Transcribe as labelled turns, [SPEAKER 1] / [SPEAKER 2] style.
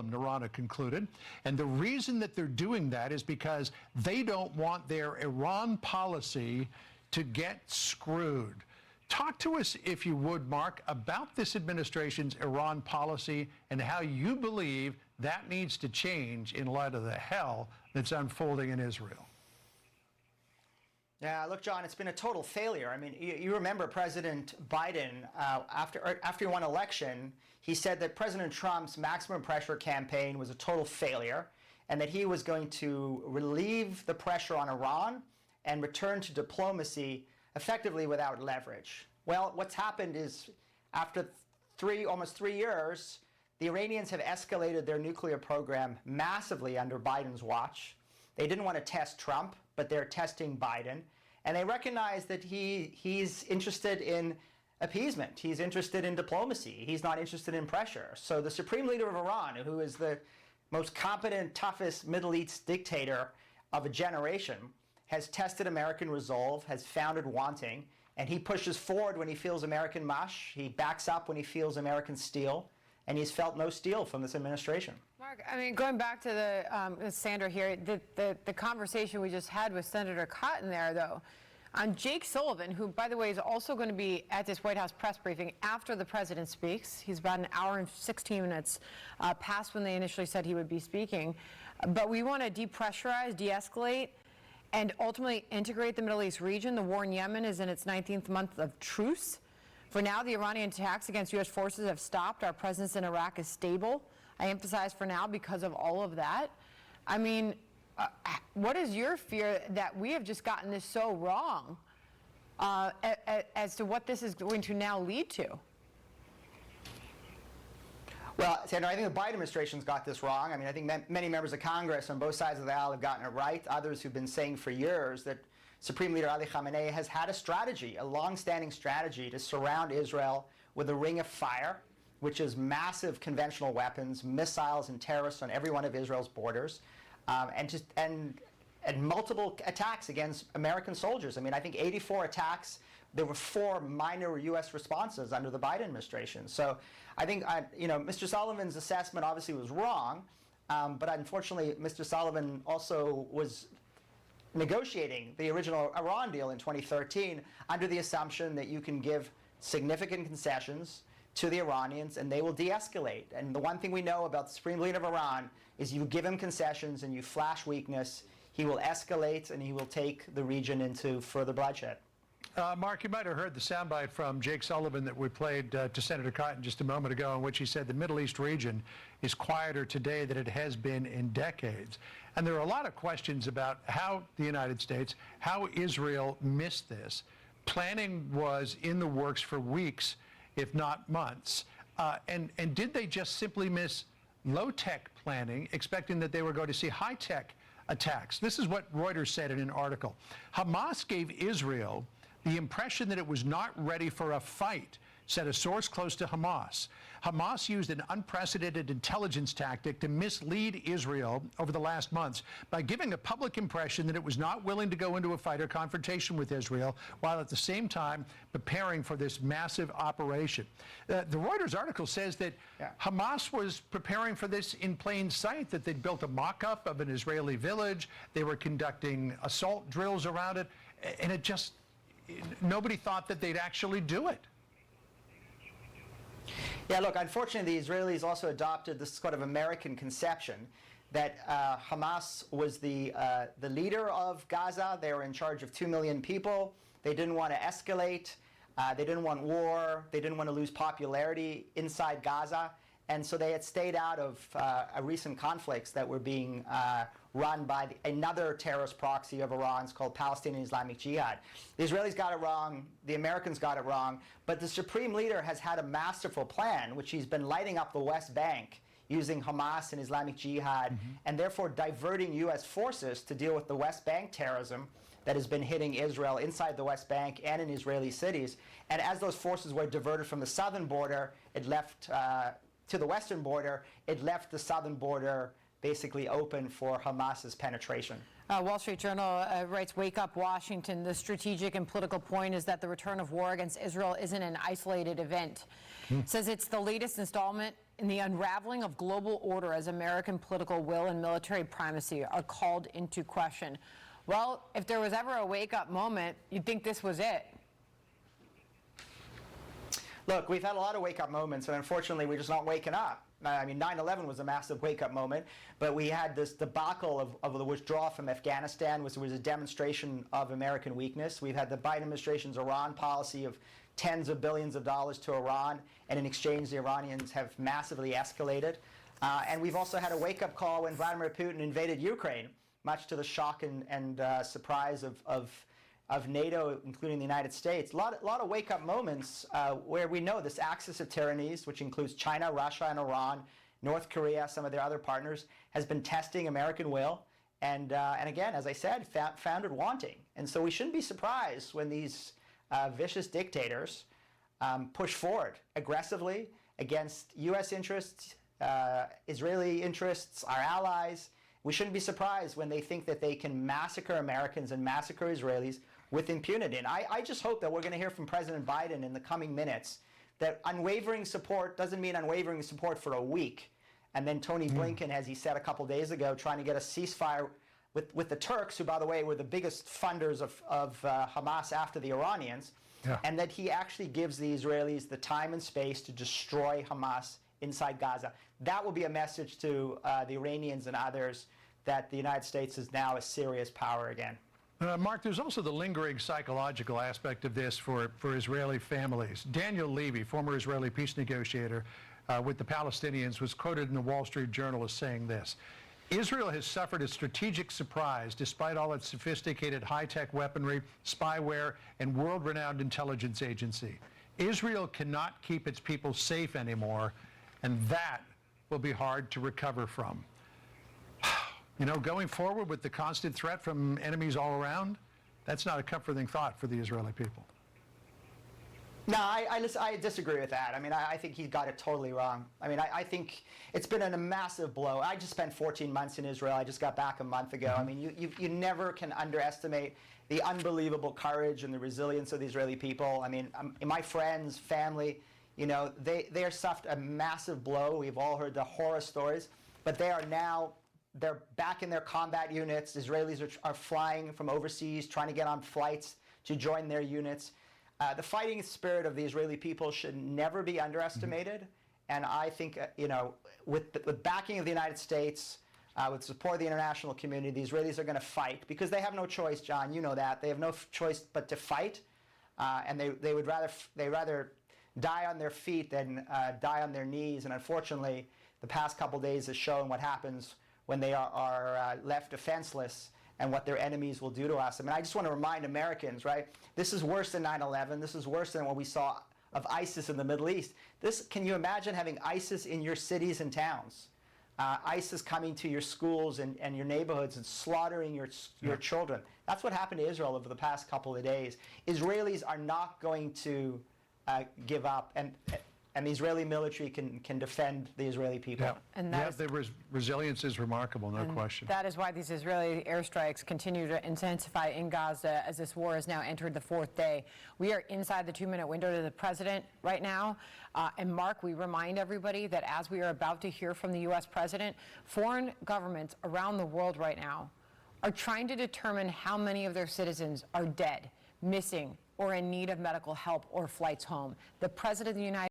[SPEAKER 1] Narana concluded. And the reason that they're doing that is because they don't want their Iran policy to get screwed. Talk to us, if you would, Mark, about this administration's Iran policy and how you believe that needs to change in light of the hell that's unfolding in Israel.
[SPEAKER 2] Yeah, look, John, it's been a total failure. I mean, you remember President Biden, after he won election, he said that President Trump's maximum pressure campaign was a total failure and that he was going to relieve the pressure on Iran and return to diplomacy effectively without leverage. Well, what's happened is after almost 3 years, the Iranians have escalated their nuclear program massively under Biden's watch. They didn't want to test Trump, but they're testing Biden. And they recognize that he's interested in appeasement. He's interested in diplomacy. He's not interested in pressure. So the supreme leader of Iran, who is the most competent, toughest Middle East dictator of a generation, has tested American resolve, has founded wanting, and he pushes forward when he feels American mush. He backs up when he feels American steel. And he's felt no steel from this administration.
[SPEAKER 3] Mark, I mean, going back to the Sandra here, the conversation we just had with Senator Cotton there, though, on Jake Sullivan, who, by the way, is also going to be at this White House press briefing after the president speaks. He's about an hour and 16 minutes past when they initially said he would be speaking. But we want to depressurize, de-escalate, and ultimately integrate the Middle East region. The war in Yemen is in its 19th month of truce. For now, the Iranian attacks against U.S. forces have stopped. Our presence in Iraq is stable. I emphasize for now because of all of that. I mean, what is your fear that we have just gotten this so wrong as to what this is going to now lead to?
[SPEAKER 2] Well, Sandra, I think the Biden administration's got this wrong. I mean, I think many members of Congress on both sides of the aisle have gotten it right. Others who've been saying for years that Supreme Leader Ali Khamenei has had a strategy, a long-standing strategy to surround Israel with a ring of fire, which is massive conventional weapons, missiles, and terrorists on every one of Israel's borders, and multiple attacks against American soldiers. I mean, I think 84 attacks. There were 4 minor U.S. responses under the Biden administration. So I think, Mr. Sullivan's assessment obviously was wrong, but unfortunately, Mr. Sullivan also was negotiating the original Iran deal in 2013 under the assumption that you can give significant concessions to the Iranians and they will de-escalate. And the one thing we know about the Supreme Leader of Iran is you give him concessions and you flash weakness, he will escalate and he will take the region into further bloodshed.
[SPEAKER 1] Mark, you might have heard the soundbite from Jake Sullivan that we played to Senator Cotton just a moment ago, in which he said the Middle East region is quieter today than it has been in decades. And there are a lot of questions about how the United States, how Israel missed this. Planning was in the works for weeks, if not months. And did they just simply miss low-tech planning, expecting that they were going to see high-tech attacks? This is what Reuters said in an article. Hamas gave Israel the impression that it was not ready for a fight, said a source close to Hamas. Hamas used an unprecedented intelligence tactic to mislead Israel over the last months by giving a public impression that it was not willing to go into a fight or confrontation with Israel, while at the same time preparing for this massive operation. The Reuters article says that Hamas was preparing for this in plain sight, that they'd built a mock-up of an Israeli village, they were conducting assault drills around it, and it just, nobody thought that they'd actually do it.
[SPEAKER 2] Yeah, look, unfortunately, the Israelis also adopted this sort of American conception that Hamas was the leader of Gaza. They were in charge of 2 million people. They didn't want to escalate. They didn't want war. They didn't want to lose popularity inside Gaza. And so they had stayed out of recent conflicts that were being run by another terrorist proxy of Iran's called Palestinian Islamic Jihad. The Israelis got it wrong, the Americans got it wrong, but the Supreme Leader has had a masterful plan, which he's been lighting up the West Bank using Hamas and Islamic Jihad, and therefore diverting U.S. forces to deal with the West Bank terrorism that has been hitting Israel inside the West Bank and in Israeli cities. And as those forces were diverted from the southern border, it left to the western border, it left the southern border basically open for Hamas's penetration.
[SPEAKER 3] Wall Street Journal writes, "Wake up, Washington. The strategic and political point is that the return of war against Israel isn't an isolated event." Says it's the latest installment in the unraveling of global order as American political will and military primacy are called into question. Well, if there was ever a wake-up moment, you'd think this was it.
[SPEAKER 2] Look, we've had a lot of wake-up moments, and unfortunately, we're just not waking up. I mean, 9/11 was a massive wake-up moment, but we had this debacle of the withdrawal from Afghanistan, which was a demonstration of American weakness. We've had the Biden administration's Iran policy of tens of billions of dollars to Iran, and in exchange, the Iranians have massively escalated. And we've also had a wake-up call when Vladimir Putin invaded Ukraine, much to the shock and surprise of NATO, including the United States. A lot of wake-up moments where we know this axis of tyrannies, which includes China, Russia, and Iran, North Korea, some of their other partners, has been testing American will, and again, as I said, found it wanting. And so we shouldn't be surprised when these vicious dictators push forward aggressively against U.S. interests, Israeli interests, our allies. We shouldn't be surprised when they think that they can massacre Americans and massacre Israelis with impunity. And I just hope that we're going to hear from President Biden in the coming minutes that unwavering support doesn't mean unwavering support for a week. And then Tony Blinken, as he said a couple days ago, trying to get a ceasefire with the Turks, who, by the way, were the biggest funders of Hamas after the Iranians, and that he actually gives the Israelis the time and space to destroy Hamas inside Gaza. That will be a message to the Iranians and others that the United States is now a serious power again.
[SPEAKER 1] Mark, there's also the lingering psychological aspect of this for Israeli families. Daniel Levy, former Israeli peace negotiator with the Palestinians, was quoted in the Wall Street Journal as saying this: Israel has suffered a strategic surprise despite all its sophisticated high-tech weaponry, spyware, and world-renowned intelligence agency. Israel cannot keep its people safe anymore, and that will be hard to recover from. You know, going forward with the constant threat from enemies all around, that's not a comforting thought for the Israeli people.
[SPEAKER 2] No, I disagree with that. I mean, I think he got it totally wrong. I mean, I think it's been a massive blow. I just spent 14 months in Israel. I just got back a month ago. I mean, you never can underestimate the unbelievable courage and the resilience of the Israeli people. I mean, my friends, family, you know, they are suffered a massive blow. We've all heard the horror stories, but they're back in their combat units. Israelis are flying from overseas, trying to get on flights to join their units. The fighting spirit of the Israeli people should never be underestimated. And I think, you know, with the backing of the United States, with support of the international community, the Israelis are going to fight because they have no choice, John. You know that. They have no choice but to fight. And they would rather die on their feet than die on their knees. And unfortunately, the past couple days has shown what happens when they are left defenseless and what their enemies will do to us. I mean, I just want to remind Americans, right? This is worse than 9/11. This is worse than what we saw of ISIS in the Middle East. Can you imagine having ISIS in your cities and towns? ISIS coming to your schools and your neighborhoods and slaughtering your children. That's what happened to Israel over the past couple of days. Israelis are not going to give up, and the Israeli military can defend the Israeli people.
[SPEAKER 1] Yeah,
[SPEAKER 3] And
[SPEAKER 1] the resilience is remarkable, no question.
[SPEAKER 3] That is why these Israeli airstrikes continue to intensify in Gaza as this war has now entered the fourth day. We are inside the 2-minute window to the president right now. And Mark, we remind everybody that as we are about to hear from the U.S. president, foreign governments around the world right now are trying to determine how many of their citizens are dead, missing, or in need of medical help or flights home. The president of the United